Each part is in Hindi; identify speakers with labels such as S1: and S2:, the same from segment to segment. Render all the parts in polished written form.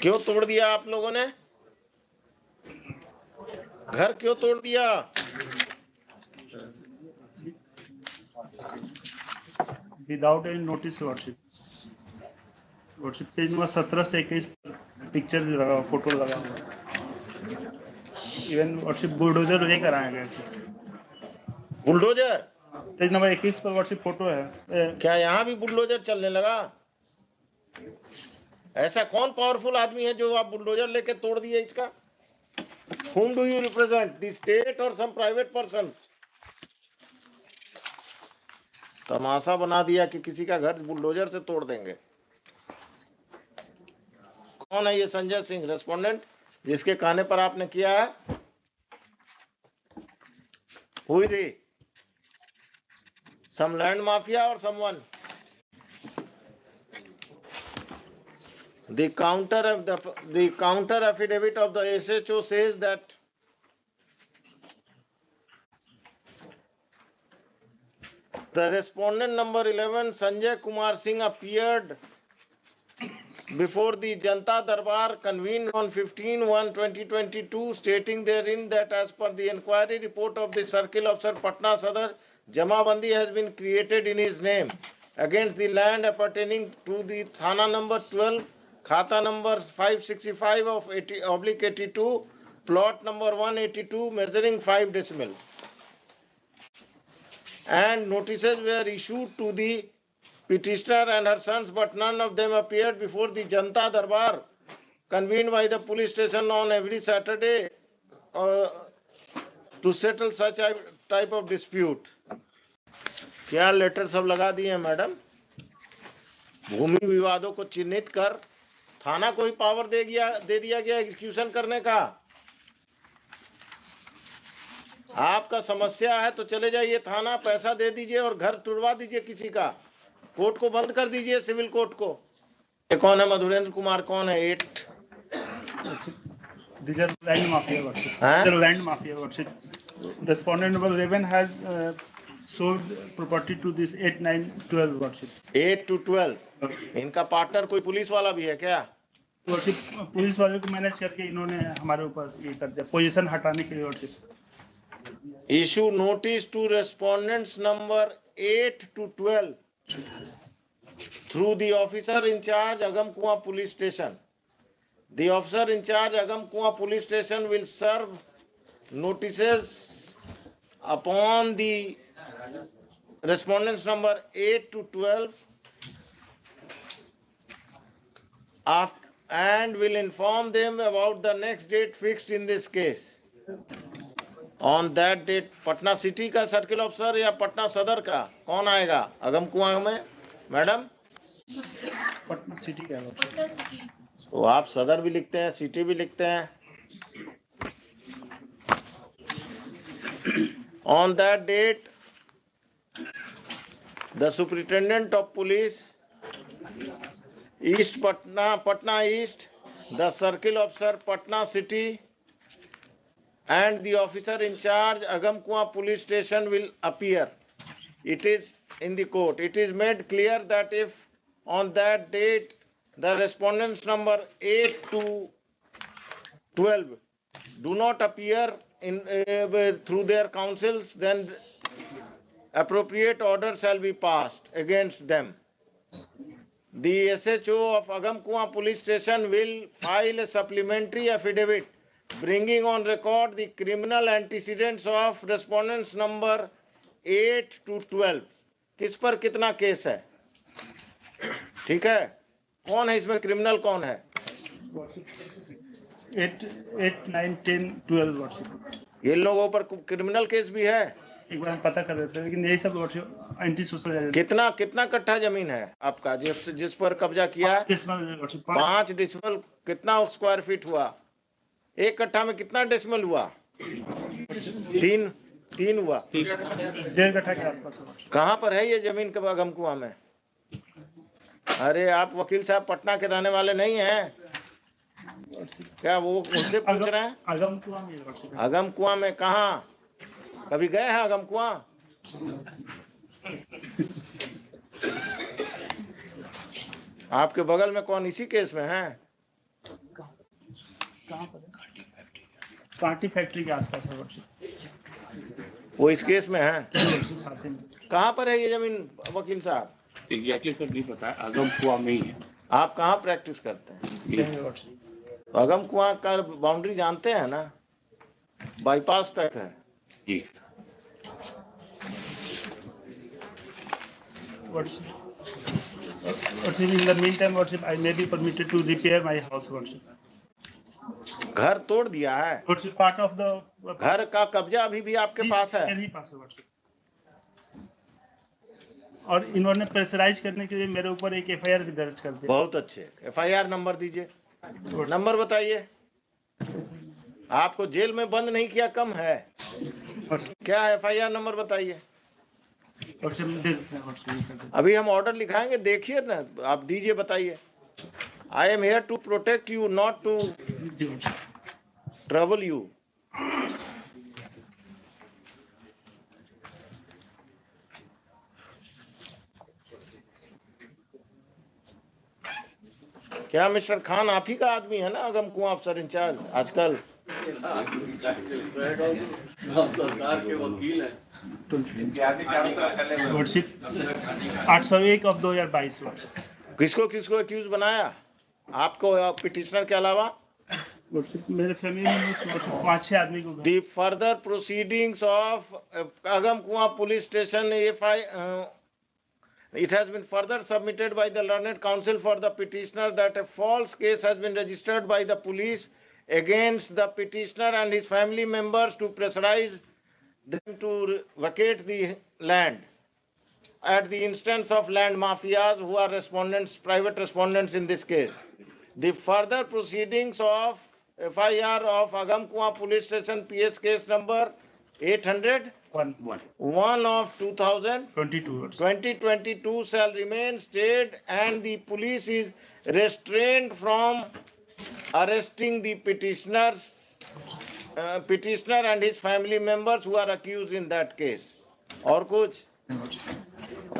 S1: क्यों तोड़ दिया आप लोगों ने? घर क्यों तोड़ दिया?
S2: Without any notice worship. Worship page number 17 से 21 पिक्चर लगा, फोटो लगा हुआ। इवन वर्शिप बुलडोजर लेकर आए गए।
S1: बुलडोजर?
S2: पेज नंबर 21 पर वर्शिप फोटो है।
S1: क्या यहाँ भी बुलडोजर चलने लगा? ऐसा कौन पावरफुल आदमी है जो आप बुलडोजर लेके तोड़ दिए इसका? Whom do you represent? The state or some private persons? तमाशा बना दिया कि किसी का घर बुलडोजर से तोड़ देंगे। कौन है ये संजय सिंह रेस्पोंडेंट जिसके कहने पर आपने किया है? हुई थी some land mafia or someone? The counter affidavit of the SHO says that the respondent number 11 Sanjay Kumar Singh appeared before the Janta Darbar convened on 15/1/2022, stating therein that as per the inquiry report of the Circle Officer Patna Sadar, Jamabandi has been created in his name against the land appertaining to the Thana number 12, Khata number 565 of 80/82, plot number 182, measuring 5 decimal. And notices were issued to the petitioner and her sons, but none of them appeared before the Janta Darbar convened by the police station on every Saturday to settle such a type of dispute. क्या लेटर सब लगा दिए हैं मैडम? भूमि विवादों को चिन्हित कर थाना को ही पावर दे दिया गया एग्जीक्यूशन करने का। आपका समस्या है तो चले जाइए थाना, पैसा दे दीजिए और घर तुड़वा दीजिए किसी का, कोर्ट को बंद कर दीजिए, सिविल कोर्ट को। ये कौन है? मधुरेंद्र कुमार कौन है? 8
S2: land mafia worship. Land mafia worship. Respondent number 11 has sold property to this 8, 9, 12 worship.
S1: 8 to 12। इनका पार्टनर कोई पुलिस वाला भी है क्या?
S2: वर्शिप पुलिस वाले को मैनेज करके इन्होंने हमारे ऊपर ये कर दिया, पोजीशन हटाने के लिए worship.
S1: Issue notice to respondents number 8 to 12 through the officer in charge Agamkuwa police station. The officer in charge Agamkuwa police station will serve notices upon the respondents number 8 to 12 and will inform them about the next date fixed in this case. On that date, Patna city का सर्किल ऑफिसर या पटना सदर का कौन आएगा अगमकुआं में? मैडम
S2: पटना सिटी का।
S3: पटना सिटी।
S1: तो आप सदर भी लिखते हैं, सिटी भी लिखते हैं। On that date, the superintendent of police, East Patna East, the circle officer Patna City, and the officer in charge Agamkuwa police station will appear. It is in the court. It is made clear that if on that date the respondents number 8 to 12 do not appear in through their counsels, then appropriate order shall be passed against them. The SHO of Agamkuwa police station will file a supplementary affidavit bringing on record the criminal antecedents of respondents number 8 to 12. किस पर कितना केस है? ठीक है, कौन है इसमें क्रिमिनल? कौन है?
S2: 8, 9, 10, 12 वर्शिप।
S1: ये लोगों पर क्रिमिनल केस भी है?
S2: एक बार हम पता कर देते हैं, लेकिन यही सब वर्शिप एंटी सोशल।
S1: कितना कट्ठा जमीन है आपका जिस पर कब्जा किया है? 5 डिसमल। कितना स्क्वायर फीट हुआ? एक कट्ठा में कितना डेसिमल हुआ? 3 हुआ।
S2: 1.5 कट्ठा के आसपास।
S1: कहाँ पर है ये जमीन के अगमकुआं में? अरे आप वकील साहब पटना के रहने वाले नहीं हैं क्या? वो उनसे पूछ रहे हैं। अगमकुआं में कहाँ? कभी गए हैं अगमकुआं? आपके बगल में कौन इसी केस में है?
S2: कहाँ पर है? कांटी फैक्ट्री के आसपास है वर्कशिप।
S1: वो इस केस में है?
S2: वर्कशिप साथ में।
S1: कहाँ पर है ये जमीन वकील साहब?
S3: एग्जैक्टली सर नहीं पता है, आगम कुआ में ही है।
S1: आप कहाँ प्रैक्टिस करते हैं?
S2: ये वर्कशिप।
S1: तो अगम कुआं का बाउंड्री जानते हैं ना? बाईपास तक है
S3: जी।
S2: Worship. Worship, in the meantime, worship, I may be permitted to repair my house, worship.
S1: घर तोड़ दिया है?
S2: Worship, part of the
S1: घर का कब्जा अभी भी आपके पास है?
S2: मेरे ही पास है, worship. और इन्होंने प्रेशराइज करने के लिए मेरे ऊपर एक एफआईआर भी दर्ज कर दिया।
S1: बहुत अच्छे। एफआईआर नंबर दीजिए, नंबर बताइए। आपको जेल में बंद नहीं किया कम है क्या? एफआईआर नंबर बताइए। अभी हम ऑर्डर लिखाएंगे, देखिए ना, आप दीजिए, बताइए। I am here to protect you, not to trouble you. क्या मिस्टर खान आप ही का आदमी है ना, अगम कुआं अफसर इंचार्ज आजकल?
S4: सरकार के वकील हैं।
S2: 801 ऑफ 2022।
S1: किसको किसको एक्यूज बनाया? आपको पिटिशनर के अलावा?
S2: मेरे फैमिली में 5-6 आदमी को।
S1: The further proceedings of Agam Kuan police station, it has been further submitted by the learned counsel for the petitioner that a false case has been registered by the police against the petitioner and his family members to pressurize them to vacate the land at the instance of land mafias who are respondents, private respondents in this case. The further proceedings of FIR of Agam Kuan police station PS case number 801 of 2022 shall remain stayed, and the police is restrained from arresting the petitioner and his family members who are accused in that case. और कुछ?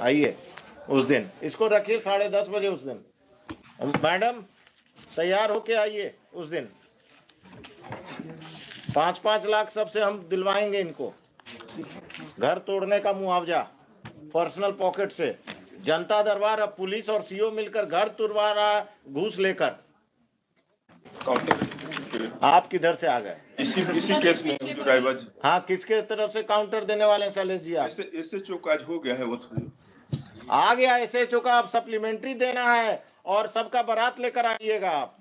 S1: आइए उस दिन, इसको रखिए 10:30 बजे उस दिन। मैडम तैयार होके आइए उस दिन। 5-5 लाख सबसे हम दिलवाएंगे इनको। घर तोड़ने का मुआवजा पर्सनल पॉकेट से। जनता दरबार अब पुलिस और सीओ मिलकर घर तुड़वा रहा घूस लेकर। आप किधर से आ गए?
S4: इसी केस में जो ड्राइवर।
S1: हाँ, किसके तरफ से काउंटर देने वाले हैं शैलेश जी? आप
S4: एसएचओ का आज हो गया है, वो
S1: आ गया एसएचओ का। अब सप्लीमेंट्री देना है और सबका बारात लेकर आइएगा आप।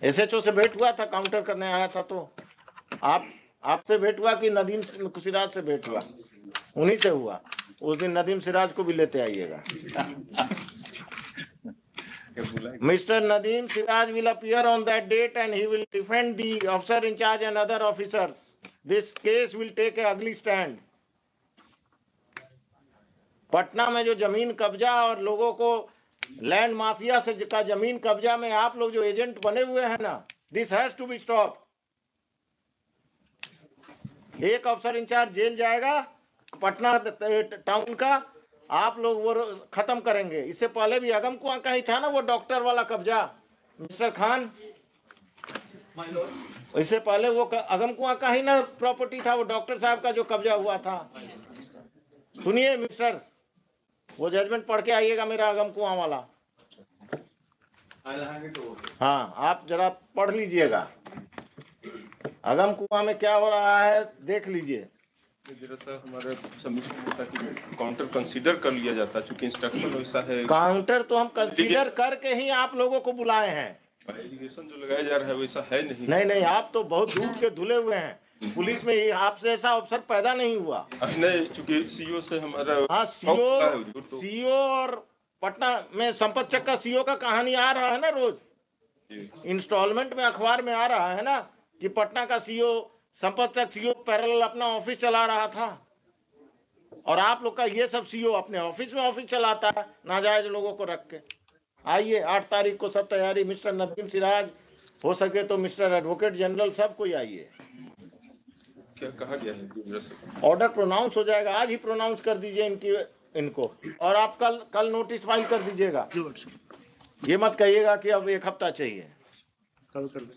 S1: एसएचओ से भेंट हुआ था, काउंटर करने आया था, तो आपसे भेंट हुआ कि नदीम सिराज से भेंट हुआ? उन्हीं से हुआ। उस दिन नदीम सिराज को भी लेते आइएगा। Mr. Nadeem Siraj will appear on that date and he will defend the officer in charge and other officers. This case will take a ugly stand. Patna में जो जमीन कब्जा और लोगों को लैंड माफिया से का जमीन कब्जा में आप लोग जो एजेंट बने हुए हैं ना, this has to be stop. एक अफसर इंचार्ज जेल जाएगा पटना टाउन का, आप लोग वो खत्म करेंगे। इससे पहले भी अगम कुआं का ही था ना वो डॉक्टर वाला कब्जा, मिस्टर खान। इससे पहले वो अगम कुआं का ही ना प्रॉपर्टी था, वो डॉक्टर साहब का जो कब्जा हुआ था। सुनिए मिस्टर, वो जजमेंट पढ़ के आइएगा मेरा अगम कुआं वाला। हाँ, आप जरा पढ़ लीजिएगा अगम कुआं में क्या हो रहा है, देख लीजिए।
S4: सर हमारे सबमिशन होता कि काउंटर कंसीडर कर लिया जाता, चूंकि इंस्ट्रक्शन वैसा है।
S1: काउंटर तो हम कंसीडर करके ही आप लोगों को बुलाए हैं।
S4: एलिगेशन जो लगाया जा रहा है वैसा है नहीं।
S1: नहीं, आप तो बहुत दूध के धुले हुए हैं। पुलिस में आपसे ऐसा अफसर पैदा नहीं हुआ।
S4: नहीं, चूंकि सीओ से हमारा।
S1: हाँ, सीओ और पटना में संपत चक का सीओ का कहानी आ रहा है ना रोज। इंस्टॉलमेंट में अखबार में आ रहा है ना कि पटना का सीओ संपत चक सीओ पैरेलल अपना ऑफिस चला रहा था, और आप लोग का ये सब सीओ अपने ऑफिस में ऑफिस चलाता है नाजायज लोगों को रख के। आइए 8 तारीख को सब तैयारी। मिस्टर नदीम सिराज, हो सके तो मिस्टर एडवोकेट जनरल, सब कोई आइए।
S4: क्या कहा गया है?
S1: ऑर्डर प्रोनाउंस हो जाएगा, आज ही प्रोनाउंस कर दीजिए इनकी इनको, और आप कल नोटिस फाइल कर दीजिएगा।
S2: जी वर्कशिप
S1: ये मत कहिएगा कि अब 1 हफ्ता चाहिए।
S2: कल कर दें।